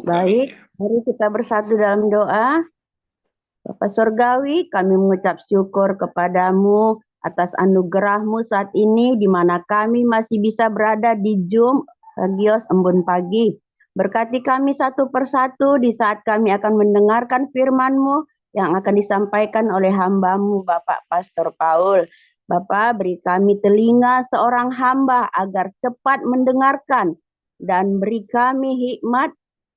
Baik, mari kita bersatu dalam doa. Bapa Surgawi, kami mengucap syukur kepadamu atas anugerah-Mu saat ini di mana kami masih bisa berada di Zoom Hagios Embun Pagi. Berkati kami satu persatu di saat kami akan mendengarkan firman-Mu yang akan disampaikan oleh hamba-Mu Bapak Pastor Paul. Bapak, beri kami telinga seorang hamba agar cepat mendengarkan dan beri kami hikmat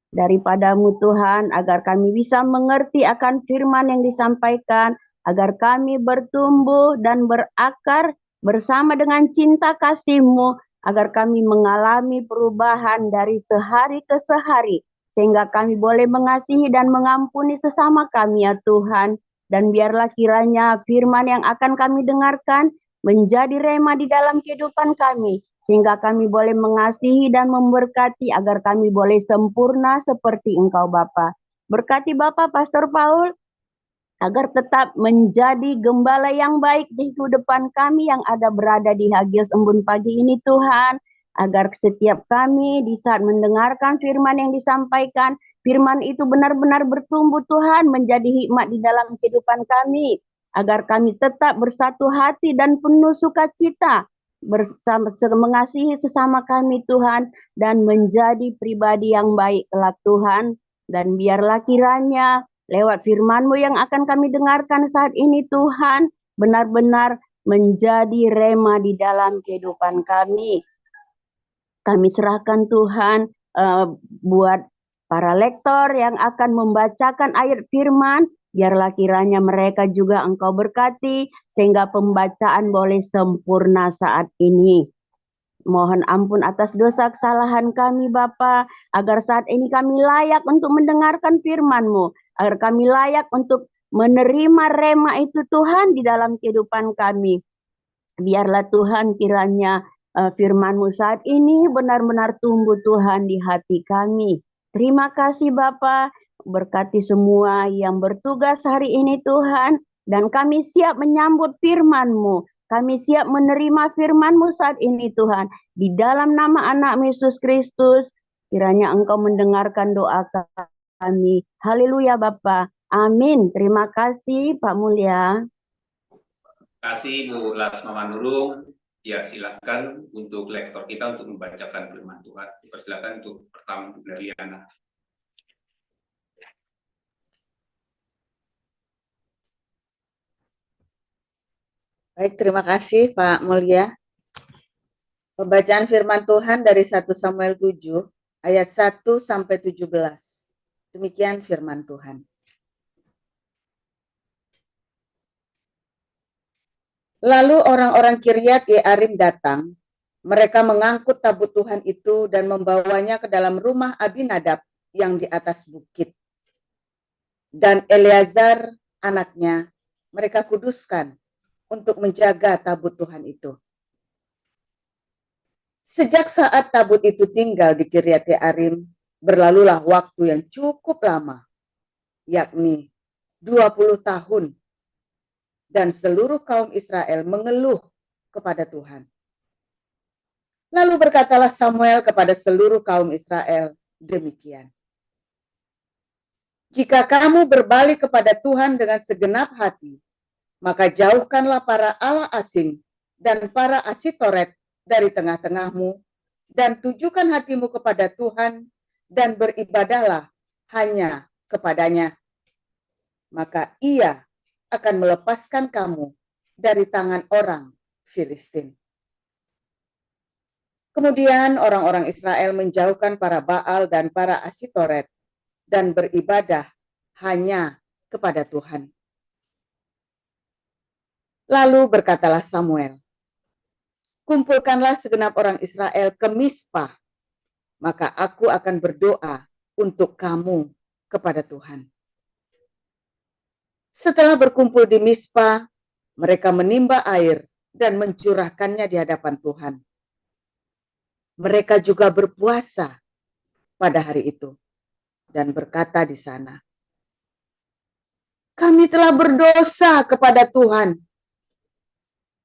daripadamu Tuhan, agar kami bisa mengerti akan firman yang disampaikan, agar kami bertumbuh dan berakar bersama dengan cinta kasih-Mu, agar kami mengalami perubahan dari sehari ke sehari, sehingga kami boleh mengasihi dan mengampuni sesama kami ya Tuhan. Dan biarlah kiranya firman yang akan kami dengarkan menjadi rema di dalam kehidupan kami, sehingga kami boleh mengasihi dan memberkati agar kami boleh sempurna seperti Engkau Bapa. Berkati Bapak Pastor Paul agar tetap menjadi gembala yang baik di kehidupan kami yang ada berada di Hagios Embun Pagi ini Tuhan. Agar setiap kami di saat mendengarkan firman yang disampaikan, firman itu benar-benar bertumbuh Tuhan menjadi hikmat di dalam kehidupan kami. Agar kami tetap bersatu hati dan penuh sukacita bersama mengasihi sesama kami Tuhan dan menjadi pribadi yang baik kelak Tuhan. Dan biarlah kiranya lewat firman-Mu yang akan kami dengarkan saat ini Tuhan, benar-benar menjadi rema di dalam kehidupan kami. Kami serahkan Tuhan buat para lektor yang akan membacakan ayat firman, biarlah kiranya mereka juga Engkau berkati, sehingga pembacaan boleh sempurna saat ini. Mohon ampun atas dosa kesalahan kami Bapa, agar saat ini kami layak untuk mendengarkan firman-Mu, agar kami layak untuk menerima rema itu Tuhan di dalam kehidupan kami. Biarlah Tuhan kiranya firman-Mu saat ini benar-benar tumbuh Tuhan di hati kami. Terima kasih Bapa, berkati semua yang bertugas hari ini Tuhan, dan kami siap menyambut firman-Mu. Kami siap menerima firman-Mu saat ini Tuhan. Di dalam nama anak Yesus Kristus, kiranya Engkau mendengarkan doa kami. Haleluya Bapa. Amin. Terima kasih Pak Mulia. Terima kasih Bu Lasma Manurung. Ya, silakan untuk lektor kita untuk membacakan firman Tuhan. Silakan untuk pertama Bu Dariana. Baik, terima kasih Pak Mulia. Pembacaan firman Tuhan dari 1 Samuel 7 ayat 1 sampai 17. Demikian firman Tuhan. Lalu orang-orang Kiryat Yearim datang, mereka mengangkut tabut Tuhan itu dan membawanya ke dalam rumah Abinadab yang di atas bukit. Dan Eleazar anaknya mereka kuduskan untuk menjaga tabut Tuhan itu. Sejak saat tabut itu tinggal di Kiryat Yearim, berlalulah waktu yang cukup lama, yakni 20 tahun. Dan seluruh kaum Israel mengeluh kepada Tuhan. Lalu berkatalah Samuel kepada seluruh kaum Israel demikian. Jika kamu berbalik kepada Tuhan dengan segenap hati, maka jauhkanlah para allah asing dan para asitoret dari tengah-tengahmu, dan tujukan hatimu kepada Tuhan, dan beribadahlah hanya kepadanya. Maka ia akan melepaskan kamu dari tangan orang Filistin. Kemudian orang-orang Israel menjauhkan para Baal dan para Asitoret dan beribadah hanya kepada Tuhan. Lalu berkatalah Samuel, kumpulkanlah segenap orang Israel ke Mispa, maka aku akan berdoa untuk kamu kepada Tuhan. Setelah berkumpul di Mispa, mereka menimba air dan mencurahkannya di hadapan Tuhan. Mereka juga berpuasa pada hari itu dan berkata di sana, kami telah berdosa kepada Tuhan.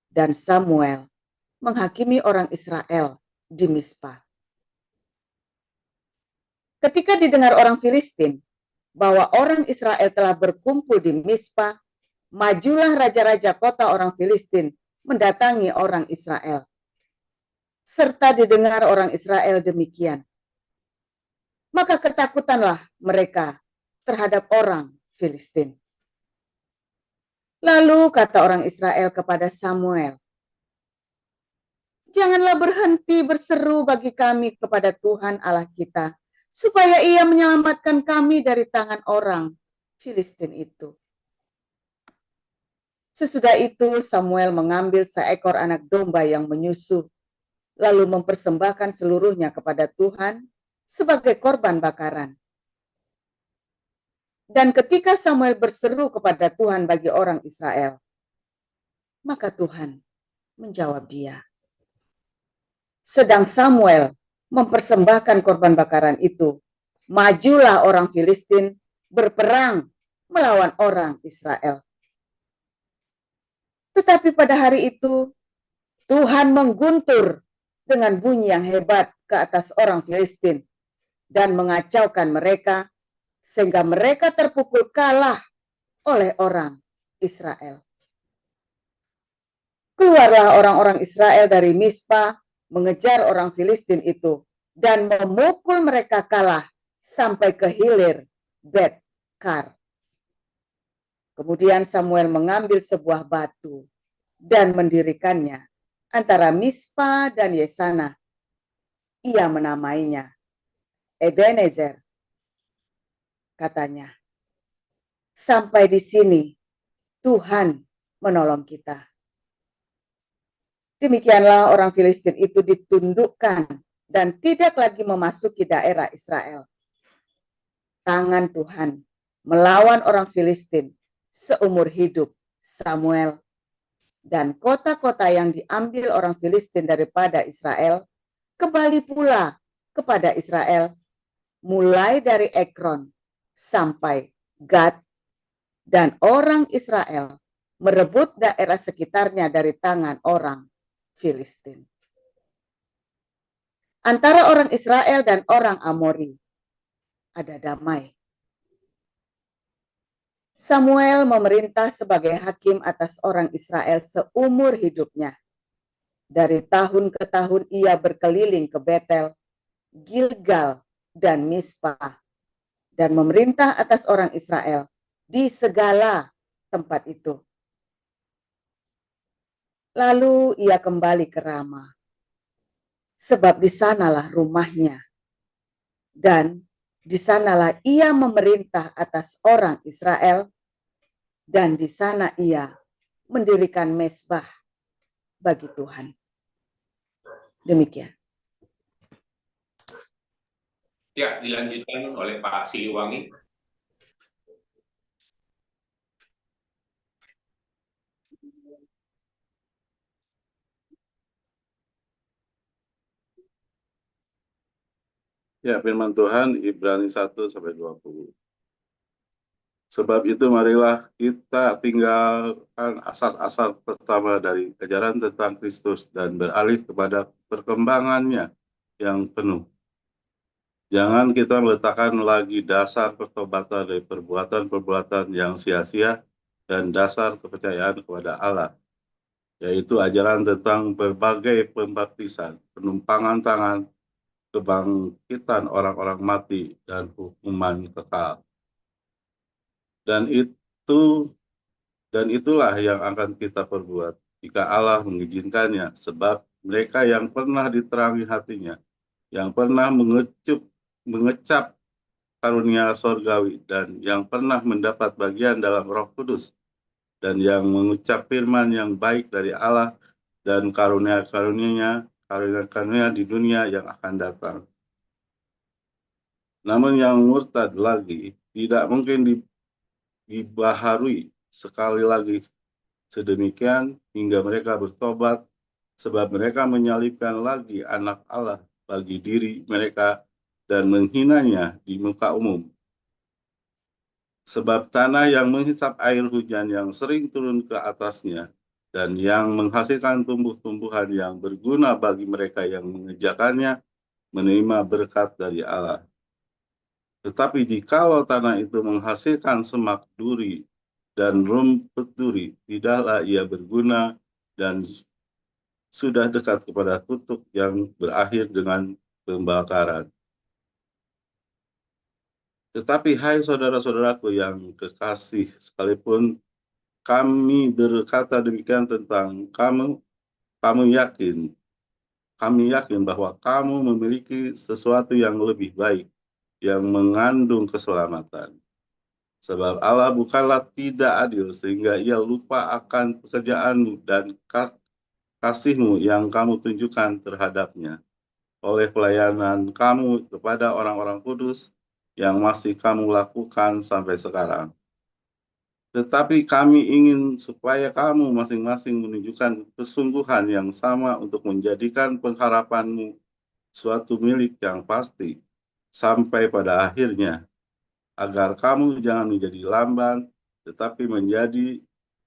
Dan Samuel menghakimi orang Israel di Mispa. Ketika didengar orang Filistin bahwa orang Israel telah berkumpul di Mispa, majulah raja-raja kota orang Filistin mendatangi orang Israel. Serta didengar orang Israel demikian, maka ketakutanlah mereka terhadap orang Filistin. Lalu kata orang Israel kepada Samuel, "Janganlah berhenti berseru bagi kami kepada Tuhan Allah kita, supaya ia menyelamatkan kami dari tangan orang Filistin itu." Sesudah itu Samuel mengambil seekor anak domba yang menyusu, lalu mempersembahkan seluruhnya kepada Tuhan sebagai korban bakaran. Dan ketika Samuel berseru kepada Tuhan bagi orang Israel, maka Tuhan menjawab dia. Sedang Samuel mempersembahkan korban bakaran itu, majulah orang Filistin berperang melawan orang Israel. Tetapi pada hari itu, Tuhan mengguntur dengan bunyi yang hebat ke atas orang Filistin dan mengacaukan mereka, sehingga mereka terpukul kalah oleh orang Israel. Keluarlah orang-orang Israel dari Mispa, mengejar orang Filistin itu, dan memukul mereka kalah sampai ke hilir Bet-Kar. Kemudian Samuel mengambil sebuah batu dan mendirikannya antara Mispa dan Yesana. Ia menamainya Ebenezer. Katanya, sampai di sini Tuhan menolong kita. Demikianlah orang Filistin itu ditundukkan dan tidak lagi memasuki daerah Israel. Tangan Tuhan melawan orang Filistin seumur hidup Samuel, dan kota-kota yang diambil orang Filistin daripada Israel kembali pula kepada Israel, mulai dari Ekron sampai Gad, dan orang Israel merebut daerah sekitarnya dari tangan orang Filistin. Antara orang Israel dan orang Amori ada damai. Samuel memerintah sebagai hakim atas orang Israel seumur hidupnya. Dari tahun ke tahun ia berkeliling ke Betel, Gilgal, dan Mispa, dan memerintah atas orang Israel di segala tempat itu. Lalu ia kembali ke Rama, sebab di sanalah rumahnya, dan di sanalah ia memerintah atas orang Israel, dan di sana ia mendirikan mezbah bagi Tuhan. Demikian. Ya, dilanjutkan oleh Pak Siliwangi. Ya, firman Tuhan Ibrani 1-20. Sebab itu marilah kita tinggalkan asas-asas pertama dari ajaran tentang Kristus dan beralih kepada perkembangannya yang penuh. Jangan kita meletakkan lagi dasar pertobatan dari perbuatan-perbuatan yang sia-sia dan dasar kepercayaan kepada Allah, yaitu ajaran tentang berbagai pembaptisan, penumpangan tangan, kebangkitan orang-orang mati, dan hukuman kekal. Dan itulah yang akan kita perbuat jika Allah mengizinkannya, sebab mereka yang pernah diterangi hatinya, yang pernah mengecap karunia sorgawi, dan yang pernah mendapat bagian dalam Roh Kudus, dan yang mengucap firman yang baik dari Allah dan karunia-karunia di dunia yang akan datang. Namun yang murtad lagi tidak mungkin dibaharui sekali lagi sedemikian hingga mereka bertobat, sebab mereka menyalibkan lagi anak Allah bagi diri mereka dan menghinanya di muka umum. Sebab tanah yang menghisap air hujan yang sering turun ke atasnya dan yang menghasilkan tumbuh-tumbuhan yang berguna bagi mereka yang mengerjakannya, menerima berkat dari Allah. Tetapi jikalau tanah itu menghasilkan semak duri dan rumput duri, tidaklah ia berguna dan sudah dekat kepada kutuk yang berakhir dengan pembakaran. Tetapi hai saudara-saudaraku yang kekasih, sekalipun kami berkata demikian tentang kamu, kami yakin bahwa kamu memiliki sesuatu yang lebih baik, yang mengandung keselamatan. Sebab Allah bukanlah tidak adil sehingga ia lupa akan pekerjaanmu dan kasihmu yang kamu tunjukkan terhadapnya oleh pelayanan kamu kepada orang-orang kudus yang masih kamu lakukan sampai sekarang. Tetapi kami ingin supaya kamu masing-masing menunjukkan kesungguhan yang sama untuk menjadikan pengharapanmu suatu milik yang pasti sampai pada akhirnya, agar kamu jangan menjadi lamban, tetapi menjadi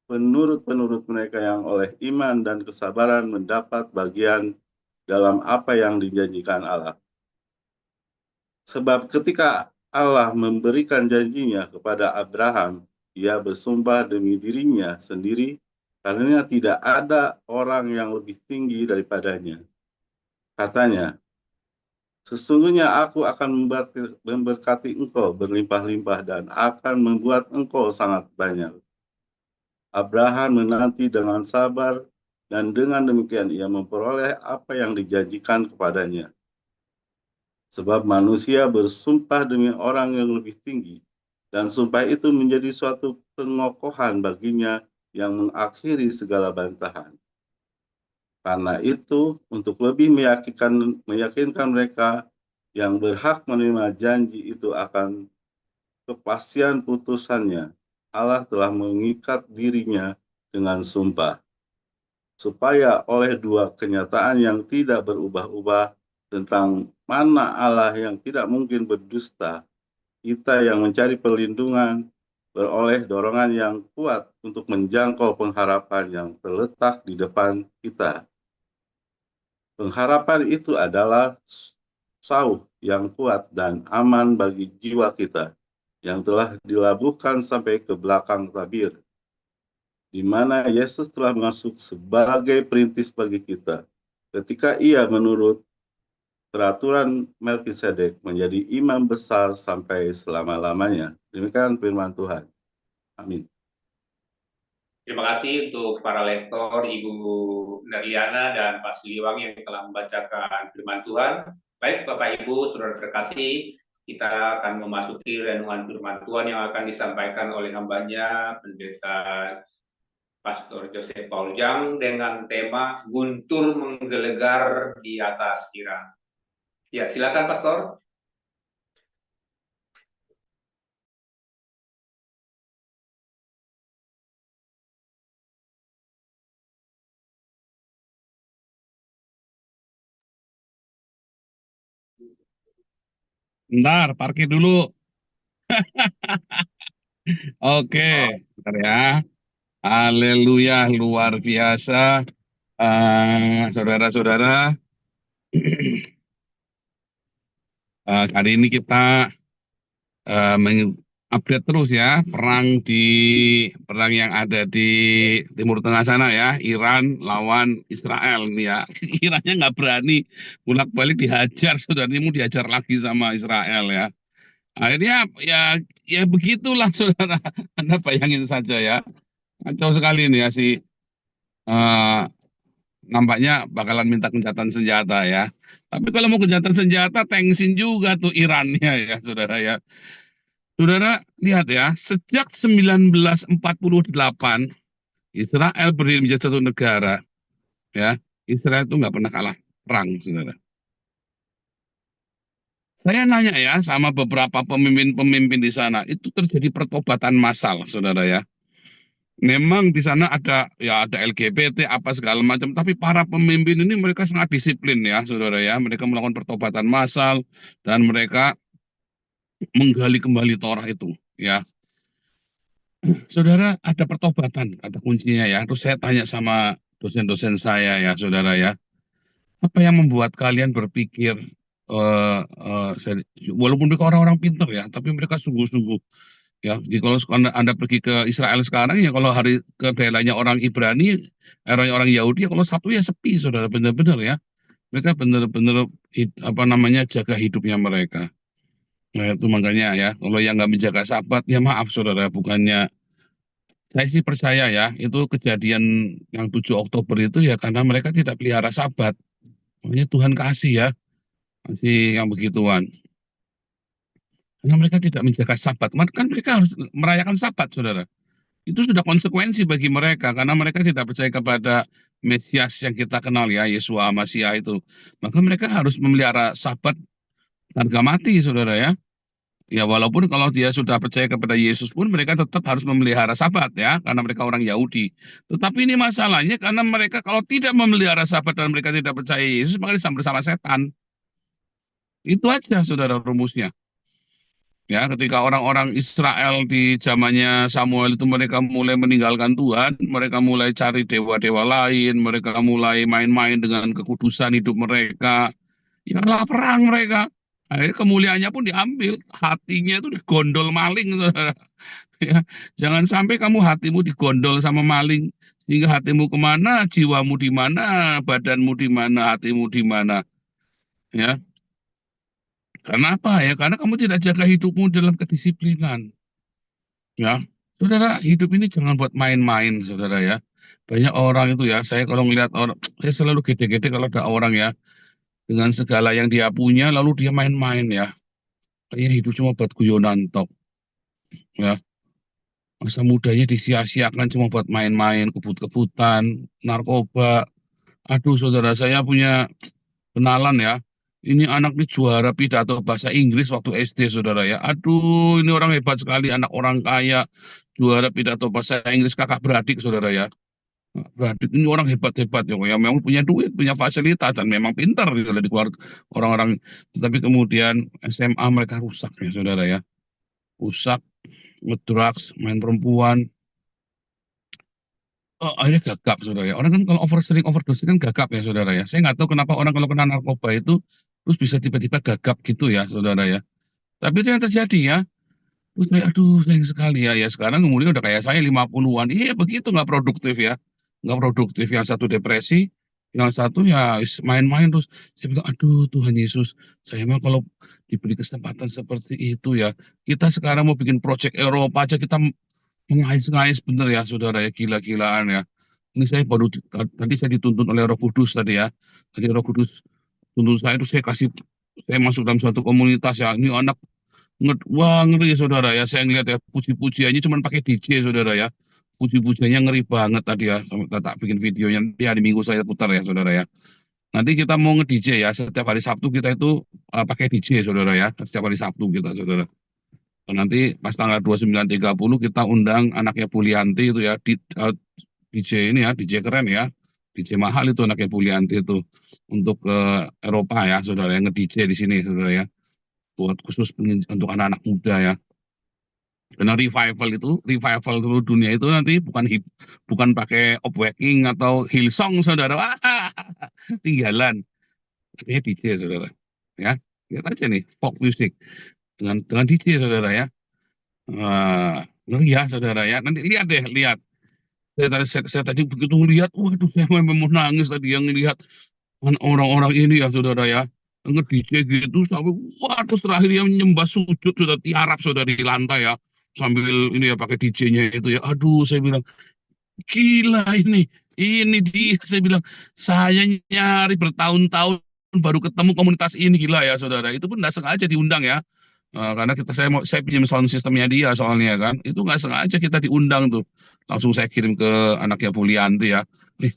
penurut-penurut mereka yang oleh iman dan kesabaran mendapat bagian dalam apa yang dijanjikan Allah. Sebab ketika Allah memberikan janjinya kepada Abraham, ia bersumpah demi dirinya sendiri, karena tidak ada orang yang lebih tinggi daripadanya. Katanya, sesungguhnya aku akan memberkati engkau berlimpah-limpah dan akan membuat engkau sangat banyak. Abraham menanti dengan sabar, dan dengan demikian ia memperoleh apa yang dijanjikan kepadanya. Sebab manusia bersumpah demi orang yang lebih tinggi, dan sumpah itu menjadi suatu pengokohan baginya yang mengakhiri segala bantahan. Karena itu, untuk lebih meyakinkan mereka yang berhak menerima janji itu akan kepastian putusannya, Allah telah mengikat dirinya dengan sumpah, supaya oleh dua kenyataan yang tidak berubah-ubah tentang mana Allah yang tidak mungkin berdusta, kita yang mencari perlindungan beroleh dorongan yang kuat untuk menjangkau pengharapan yang terletak di depan kita. Pengharapan itu adalah sauh yang kuat dan aman bagi jiwa kita, yang telah dilabuhkan sampai ke belakang tabir, di mana Yesus telah masuk sebagai perintis bagi kita, ketika ia menurut peraturan Melkisedek menjadi imam besar sampai selama-lamanya. Demikian firman Tuhan. Amin. Terima kasih untuk para lektor, Ibu Nerliana dan Pak Siliwangi yang telah membacakan firman Tuhan. Baik Bapak Ibu, saudara terkasih, kita akan memasuki renungan firman Tuhan yang akan disampaikan oleh hambanya, Pendeta Pastor Joseph Paul Jang, dengan tema Guntur Menggelegar di Atas Tiran. Ya, silakan Pastor. Bentar, parkir dulu. Oke, bentar ya. Haleluya, luar biasa. Saudara-saudara, hari ini kita update terus ya perang yang ada di Timur Tengah sana ya, Iran lawan Israel nih ya. Irannya nggak berani, bolak-balik dihajar, saudara, ini mau dihajar lagi sama Israel ya. Akhirnya ya begitulah saudara. Anda bayangin saja ya, kacau sekali nih ya nampaknya bakalan minta gencatan senjata ya. Tapi kalau mau gencatan senjata, tengsin juga tuh Irannya ya saudara ya. Saudara lihat ya, sejak 1948 Israel berdiri menjadi satu negara ya. Israel itu nggak pernah kalah perang saudara. Saya nanya ya sama beberapa pemimpin-pemimpin di sana, itu terjadi pertobatan massal, saudara ya. Memang di sana ada LGBT apa segala macam, tapi para pemimpin ini mereka sangat disiplin ya, saudara ya. Mereka melakukan pertobatan massal dan mereka menggali kembali Torah itu, ya. Saudara, ada pertobatan kata kuncinya ya. Terus saya tanya sama dosen-dosen saya ya, saudara ya. Apa yang membuat kalian berpikir walaupun mereka orang-orang pintar ya, tapi mereka sungguh-sungguh ya. Jadi kalau Anda pergi ke Israel sekarang ya, kalau hari ke daerahnya orang Ibrani, orang Yahudi ya, kalau Sabtu ya sepi, saudara, benar-benar ya. Mereka benar-benar apa namanya, jaga hidupnya mereka. Nah, itu makanya ya, kalau yang nggak menjaga Sabat ya maaf saudara, bukannya saya sih percaya ya, itu kejadian yang 7 Oktober itu ya karena mereka tidak pelihara Sabat. Makanya Tuhan kasih ya, kasih yang begituan. Karena mereka tidak menjaga Sabat, kan mereka harus merayakan Sabat, saudara. Itu sudah konsekuensi bagi mereka, karena mereka tidak percaya kepada Mesias yang kita kenal ya, Yesua Masiah itu. Maka mereka harus memelihara Sabat harga mati, saudara ya. Ya walaupun kalau dia sudah percaya kepada Yesus pun mereka tetap harus memelihara Sabat ya, karena mereka orang Yahudi. Tetapi ini masalahnya karena mereka kalau tidak memelihara Sabat dan mereka tidak percaya Yesus, maka disambut bersama setan. Itu aja saudara rumusnya. Ya, ketika orang-orang Israel di zamannya Samuel itu mereka mulai meninggalkan Tuhan, mereka mulai cari dewa-dewa lain, mereka mulai main-main dengan kekudusan hidup mereka. Ya lah perang mereka. Akhirnya kemuliaannya pun diambil, hatinya itu digondol maling, saudara. Ya, jangan sampai kamu hatimu digondol sama maling, sehingga hatimu kemana, jiwamu di mana, badanmu di mana, hatimu di mana. Ya, karena apa ya? Karena kamu tidak jaga hidupmu dalam kedisiplinan. Ya, saudara, hidup ini jangan buat main-main, saudara ya. Banyak orang itu ya, saya kalau ngelihat orang, saya selalu gede-gede kalau ada orang ya, dengan segala yang dia punya, lalu dia main-main ya. Kayaknya hidup cuma buat guyonan tok. Ya, masa mudanya disia-siakan cuma buat main-main, kebut-kebutan, narkoba. Aduh, saudara, saya punya kenalan ya. Ini anak ini juara pidato bahasa Inggris waktu SD, saudara ya. Aduh, ini orang hebat sekali, anak orang kaya, juara pidato bahasa Inggris kakak beradik, saudara ya. Beradik ini orang hebat-hebat ya, yang memang punya duit, punya fasilitas, dan memang pintar gitu di keluarga orang-orang. Tetapi kemudian SMA mereka rusak ya, saudara ya. Rusak, ngedrugs, main perempuan. Oh, akhirnya gagap, saudara ya. Orang kan kalau sering overdose kan gagap ya, saudara ya. Saya nggak tahu kenapa orang kalau kena narkoba itu terus bisa tiba-tiba gagap gitu ya, saudara ya. Tapi itu yang terjadi ya. Terus saya, aduh sayang sekali ya. Ya sekarang kemudian udah kayak saya 50-an. Iya begitu, nggak produktif ya. Nggak produktif. Yang satu depresi, yang satu ya main-main terus. Saya bilang, aduh Tuhan Yesus, saya mah kalau diberi kesempatan seperti itu ya. Kita sekarang mau bikin project Eropa aja, kita mengais-ngais bener ya, saudara ya. Gila-gilaan ya. Ini saya baru, tadi saya dituntun oleh Roh Kudus tadi ya. Tadi Roh Kudus tuntun saya itu saya masuk dalam suatu komunitas ya. Ini anak wah ngeri saudara ya, saya ngeliat ya puji-pujiannya cuma pakai DJ saudara ya, puji-pujiannya ngeri banget tadi ya, tak bikin videonya nanti hari Minggu saya putar ya saudara ya. Nanti kita mau nge-DJ ya, setiap hari Sabtu kita itu pakai DJ saudara ya, setiap hari Sabtu kita saudara. Nanti pas tanggal 29.30 kita undang anaknya Bulianti itu ya, DJ ini ya, DJ keren ya, DJ mahal itu anaknya Bulianti itu, untuk ke Eropa ya saudara, yang nge-DJ di sini saudara ya, buat khusus untuk anak-anak muda ya. Karena revival seluruh dunia itu nanti bukan pakai opwaking atau Hillsong saudara. Wah, tinggalan. Artinya DJ saudara. Ya, lihat aja nih folk music dengan DJ saudara ya. Ya saudara ya. Nanti lihat deh, lihat. Saya tadi begitu lihat, waduh saya memang mau nangis tadi yang lihat orang-orang ini ya saudara ya. Nge-DJ gitu sampai wah, terus terakhir yang nyembah sujud sudah tiarap sudah di lantai ya, sambil ini ya pakai DJ-nya itu ya. Aduh saya bilang gila ini dia, saya bilang saya nyari bertahun-tahun baru ketemu komunitas ini, gila ya saudara. Itu pun nggak sengaja diundang ya. Karena saya pinjam sound sistemnya dia soalnya kan, itu nggak sengaja kita diundang tuh, langsung saya kirim ke anaknya Bulianti ya. Nih,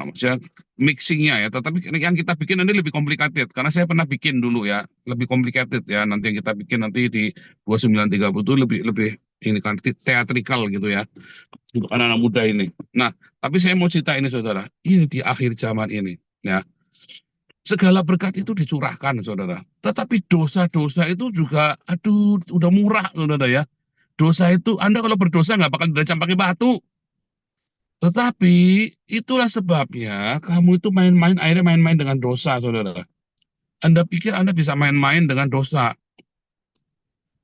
maksudnya mixingnya ya, tetapi yang kita bikin nanti lebih complicated karena saya pernah bikin dulu ya, lebih complicated ya. Nanti yang kita bikin nanti di 29.30 itu lebih ini kan teatrikal gitu ya untuk anak-anak muda ini. Nah, tapi saya mau cerita ini saudara, ini di akhir zaman ini ya, segala berkat itu dicurahkan saudara, tetapi dosa-dosa itu juga aduh udah murah saudara ya. Dosa itu Anda kalau berdosa nggak bakal dirajam pakai batu. Tetapi itulah sebabnya kamu itu akhirnya main-main dengan dosa, saudara. Anda pikir Anda bisa main-main dengan dosa.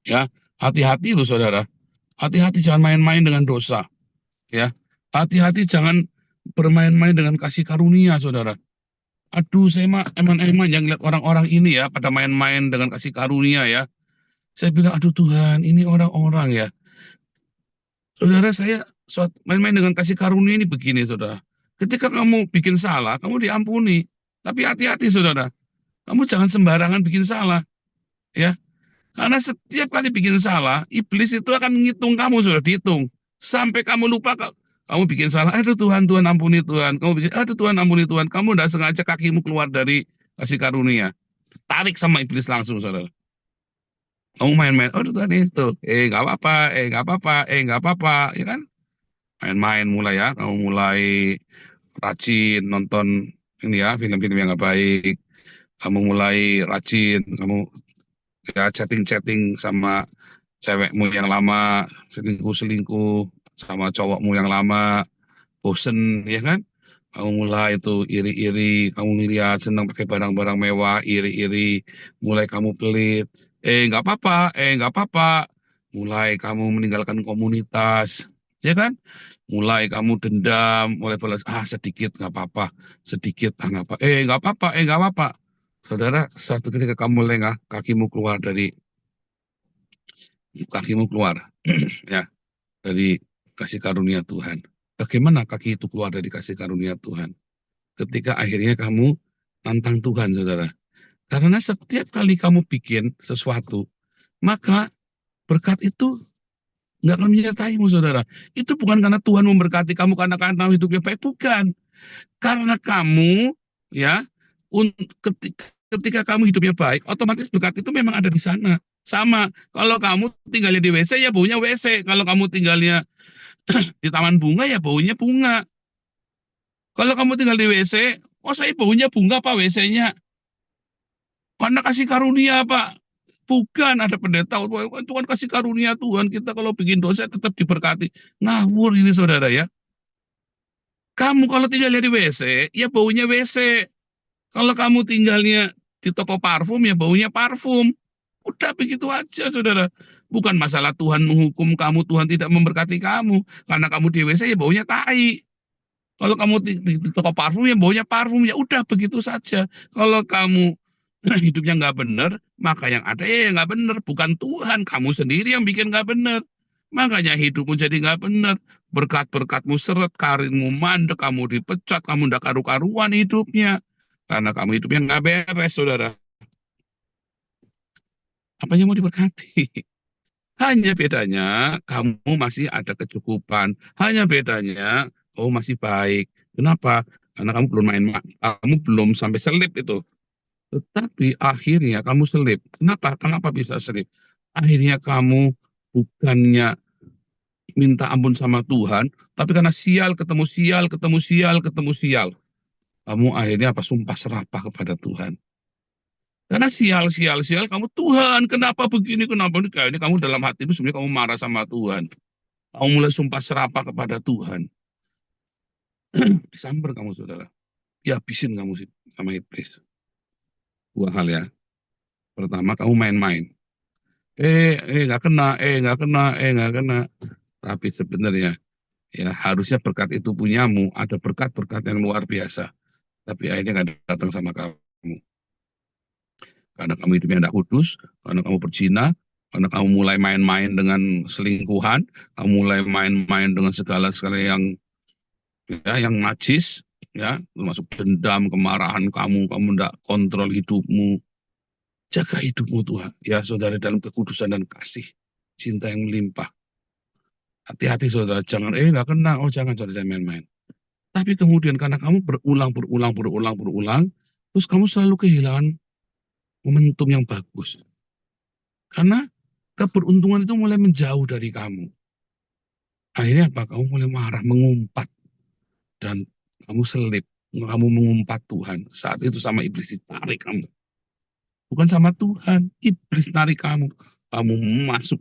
Ya, hati-hati loh saudara. Hati-hati jangan main-main dengan dosa. Ya, hati-hati jangan bermain-main dengan kasih karunia, saudara. Aduh, saya mah emang yang lihat orang-orang ini ya, pada main-main dengan kasih karunia ya. Saya bilang, aduh Tuhan, ini orang-orang ya. Saudara, saya main-main dengan kasih karunia ini begini, saudara. Ketika kamu bikin salah, kamu diampuni. Tapi hati-hati, saudara. Kamu jangan sembarangan bikin salah, ya. Karena setiap kali bikin salah, iblis itu akan ngitung kamu, sudah dihitung. Sampai kamu lupa, kamu bikin salah, aduh Tuhan, Tuhan ampuni Tuhan. Kamu bikin, aduh Tuhan ampuni Tuhan. Kamu tidak sengaja kakimu keluar dari kasih karunia. Tarik sama iblis langsung, saudara. Kamu main-main, aduh Tuhan itu, nggak apa-apa, nggak apa-apa, nggak apa-apa, ya kan? Main-main mulai ya, kamu mulai rajin nonton ini ya, film-film yang nggak baik. Kamu mulai rajin, kamu ya chatting-chatting sama cewekmu yang lama, selingkuh-selingkuh sama cowokmu yang lama, bosen, ya kan? Kamu mulai itu iri-iri, kamu lihat senang pakai barang-barang mewah, iri-iri, mulai kamu pelit, nggak apa-apa, nggak apa-apa, mulai kamu meninggalkan komunitas, ya kan? Mulai kamu dendam, mulai balas, sedikit nggak apa-apa, sedikit nggak apa, nggak apa-apa, nggak apa-apa. Saudara, satu ketika kamu lengah, kakimu keluar ya dari kasih karunia Tuhan. Bagaimana kaki itu keluar dari kasih karunia Tuhan? Ketika akhirnya kamu tantang Tuhan, saudara. Karena setiap kali kamu bikin sesuatu, maka berkat itu nggak akan menyertaimu, saudara. Itu bukan karena Tuhan memberkati kamu karena hidupnya baik, bukan. Karena kamu, ya, ketika kamu hidupnya baik, otomatis berkat itu memang ada di sana. Sama, kalau kamu tinggalnya di WC, ya baunya WC. Kalau kamu tinggalnya di taman bunga, ya baunya bunga. Kalau kamu tinggal di WC, saya baunya bunga Pak WC-nya. Karena kasih karunia Pak. Bukan ada pendeta, itu kan kasih karunia Tuhan. Kita kalau bikin dosa tetap diberkati. Ngawur ini saudara ya. Kamu kalau tinggalnya di WC, ya baunya WC. Kalau kamu tinggalnya di toko parfum, ya baunya parfum. Udah begitu aja, saudara. Bukan masalah Tuhan menghukum kamu, Tuhan tidak memberkati kamu. Karena kamu di WC, ya baunya tai. Kalau kamu di toko parfum, ya baunya parfum. Ya udah begitu saja. Kalau kamu hidupnya nggak benar, maka yang ada ya nggak benar. Bukan Tuhan, kamu sendiri yang bikin nggak benar. Makanya hidupmu jadi nggak benar. Berkat-berkatmu seret, karirmu mandek, kamu dipecat, kamu ndak karu-karuan hidupnya. Karena kamu hidupnya nggak beres, saudara. Apanya mau diberkati? Hanya bedanya kamu masih ada kecukupan. Hanya bedanya kamu masih baik. Kenapa? Karena kamu belum sampai selip itu. Tetapi akhirnya kamu selip. Kenapa? Kenapa bisa selip? Akhirnya kamu bukannya minta ampun sama Tuhan, tapi karena sial, ketemu sial, ketemu sial, ketemu sial. Kamu akhirnya sumpah serapah kepada Tuhan. Karena sial, kamu Tuhan, kenapa begini, kenapa ini? Kayaknya kamu dalam hatimu sebenarnya kamu marah sama Tuhan. Kamu mulai sumpah serapah kepada Tuhan. Disamber kamu, saudara. Dihabisin kamu sama iblis. Dua hal ya. Pertama, kamu main-main. Nggak kena, nggak kena, nggak kena. Tapi sebenarnya, ya harusnya berkat itu punyamu. Ada berkat-berkat yang luar biasa. Tapi akhirnya nggak datang sama kamu. Karena kamu hidupnya tidak kudus, karena kamu berzina, karena kamu mulai main-main dengan selingkuhan, kamu mulai main-main dengan segala yang najis, ya, termasuk dendam, kemarahan kamu tidak kontrol hidupmu. Jaga hidupmu Tuhan, ya saudara, dalam kekudusan dan kasih, cinta yang melimpah. Hati-hati saudara, jangan nggak kena, jangan main-main. Tapi kemudian karena kamu berulang, terus kamu selalu kehilangan momentum yang bagus. Karena keberuntungan itu mulai menjauh dari kamu. Akhirnya apa? Kamu mulai marah, mengumpat. Dan kamu selip. Kamu mengumpat Tuhan. Saat itu sama iblis ditarik kamu. Bukan sama Tuhan. Iblis tarik kamu. Kamu masuk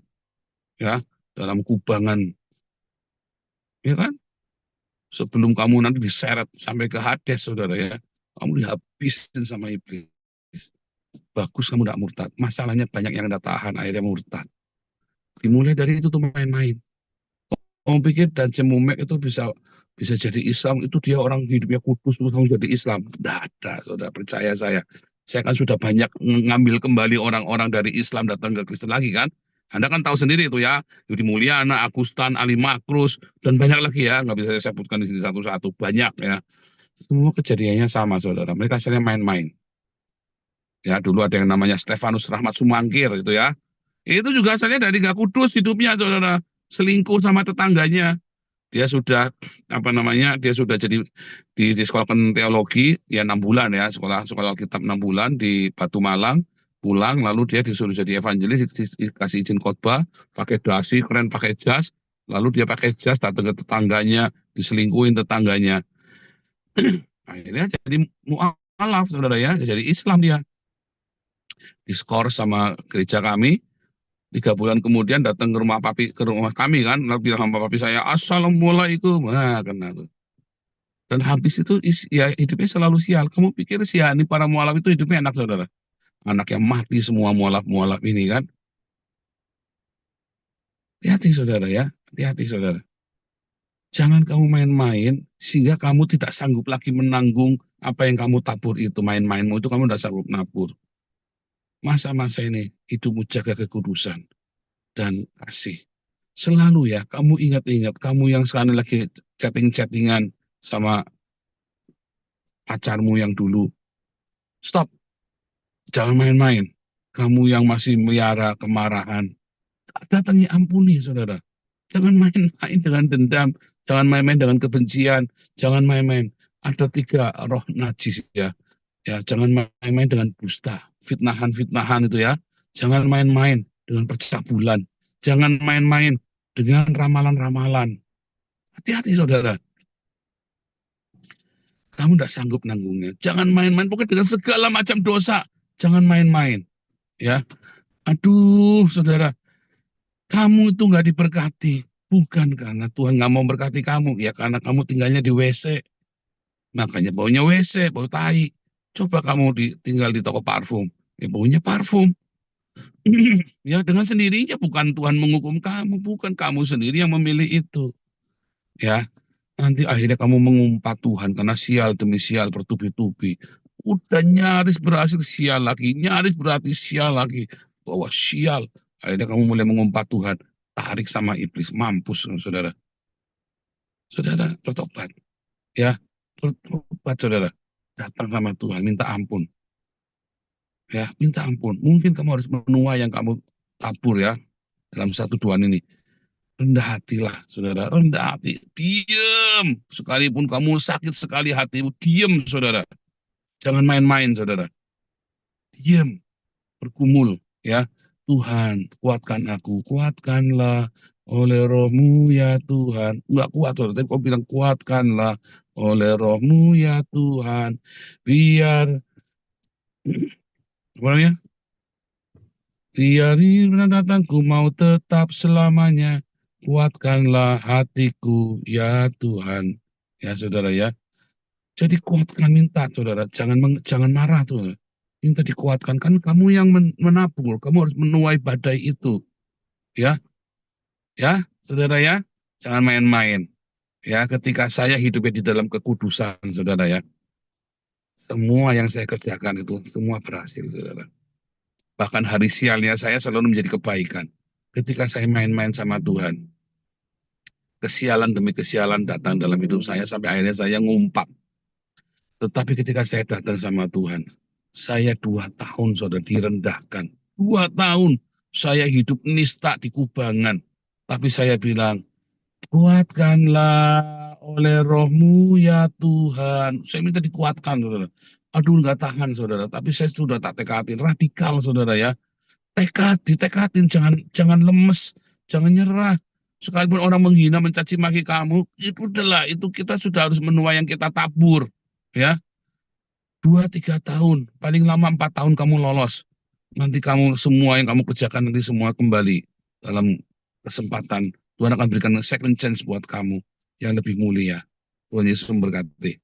ya dalam kubangan. Ya kan? Sebelum kamu nanti diseret sampai ke Hades, saudara ya. Kamu dihabisin sama iblis. bagus kamu tidak murtad. Masalahnya banyak yang tidak tahan, akhirnya murtad. Dimulai dari itu tuh main-main. Kamu pikir dan Cemumek itu bisa jadi Islam, itu dia orang hidupnya kudus terus langsung jadi Islam? Tidak ada, saudara, percaya saya. Saya kan sudah banyak ngambil kembali orang-orang dari Islam datang ke Kristen lagi kan. Anda kan tahu sendiri itu ya, Yudi Mulyana, Agustan, Ali Makrus, dan banyak lagi ya, nggak bisa saya sebutkan di sini satu-satu, banyak ya. Semua kejadiannya sama, saudara. Mereka asalnya main-main. Ya, dulu ada yang namanya Stefanus Rahmat Sumangkir itu ya. Itu juga asalnya dari nggak kudus hidupnya, saudara. Selingkuh sama tetangganya. Dia sudah dia sudah jadi di sekolah teologi ya 6 bulan ya, sekolah Alkitab 6 bulan di Batu Malang, pulang lalu dia disuruh jadi evangelis, dikasih izin khotbah, pakai dasi keren, pakai jas, lalu dia pakai jas datang ke tetangganya, diselingkuhin tetangganya. Akhirnya jadi mualaf, saudara ya, jadi Islam dia. Diskor sama gereja kami. 3 bulan kemudian datang ke rumah kami kan, lalu bilang sama papi saya, assalamualaikum, nah kena tuh. Dan habis itu ya hidupnya selalu sial. Kamu pikir sih ya, ini para mualaf itu hidupnya enak, saudara? Anak yang mati semua mualaf-mualaf ini kan. Hati-hati, saudara ya, hati-hati, saudara. Jangan kamu main-main sehingga kamu tidak sanggup lagi menanggung apa yang kamu tabur itu. Main-mainmu itu kamu tidak sanggup nabur. Masa-masa ini hidupmu jaga kekudusan dan kasih. Selalu ya, kamu ingat-ingat, kamu yang sekarang lagi chatting-chattingan sama pacarmu yang dulu. Stop. Jangan main-main. Kamu yang masih melihara kemarahan, datangi, ampuni, saudara. Jangan main-main dengan dendam. Jangan main-main dengan kebencian. Jangan main-main. Ada 3 roh najis ya. Ya, jangan main-main dengan dusta. Fitnahan-fitnahan itu ya. Jangan main-main dengan percabulan. Jangan main-main dengan ramalan-ramalan. Hati-hati, saudara. Kamu tidak sanggup nanggungnya. Jangan main-main. Pokoknya dengan segala macam dosa. Jangan main-main. Ya. Aduh, saudara. Kamu itu nggak diberkati. Bukan karena Tuhan nggak mau berkati kamu. Ya karena kamu tinggalnya di WC. Makanya baunya WC, bau tai. Coba kamu tinggal di toko parfum. Ya baunya parfum. Ya dengan sendirinya, bukan Tuhan menghukum kamu. Bukan kamu sendiri yang memilih itu. Ya. Nanti akhirnya kamu mengumpat Tuhan karena sial demi sial bertubi-tubi. Udah nyaris berhasil sial lagi, nyaris berarti sial lagi. Bahwa sial. Akhirnya kamu mulai mengumpat Tuhan. Tarik sama iblis. Mampus, saudara. Saudara, bertobat. Ya, bertobat, saudara. Datang sama Tuhan, minta ampun. Ya, minta ampun. Mungkin kamu harus menuai yang kamu tabur ya. Dalam 1 2 ini. Rendah hatilah, saudara. Rendah hati. Diam. Sekalipun kamu sakit sekali hatimu, diam, saudara. Jangan main-main, saudara. Diam. Bergumul, ya. Tuhan, kuatkan aku. Kuatkanlah oleh rohmu, ya Tuhan. Enggak kuat, saudara. Tapi kau bilang, kuatkanlah oleh rohmu, ya Tuhan. Biar, apa namanya? Biar datangku mau tetap selamanya. Kuatkanlah hatiku, ya Tuhan. Ya, saudara ya. Jadi kuatkan, minta, saudara. Jangan marah, saudara. Minta dikuatkan. Kan kamu yang menabur. Kamu harus menuai badai itu. Ya. Ya, saudara ya. Jangan main-main. Ya, ketika saya hidupnya di dalam kekudusan, saudara ya. Semua yang saya kerjakan itu, semua berhasil, saudara. Bahkan hari sialnya saya selalu menjadi kebaikan. Ketika saya main-main sama Tuhan, kesialan demi kesialan datang dalam hidup saya sampai akhirnya saya ngumpat. Tetapi ketika saya datang sama Tuhan, saya 2 tahun saudara direndahkan. 2 tahun saya hidup nista di kubangan. Tapi saya bilang, kuatkanlah oleh rohmu ya Tuhan. Saya minta dikuatkan, saudara. Aduh, nggak tahan, saudara. Tapi saya sudah tak tekatin. Radikal, saudara ya. Tekatin, jangan lemes, jangan nyerah. Sekalipun orang menghina, mencaci maki kamu, itu adalah, itu kita sudah harus menuai yang kita tabur. Ya, 2-3 tahun, paling lama 4 tahun kamu lolos. Nanti kamu semua yang kamu kerjakan nanti semua kembali dalam kesempatan. Tuhan akan berikan second chance buat kamu yang lebih mulia. Tuhan Yesus memberkati.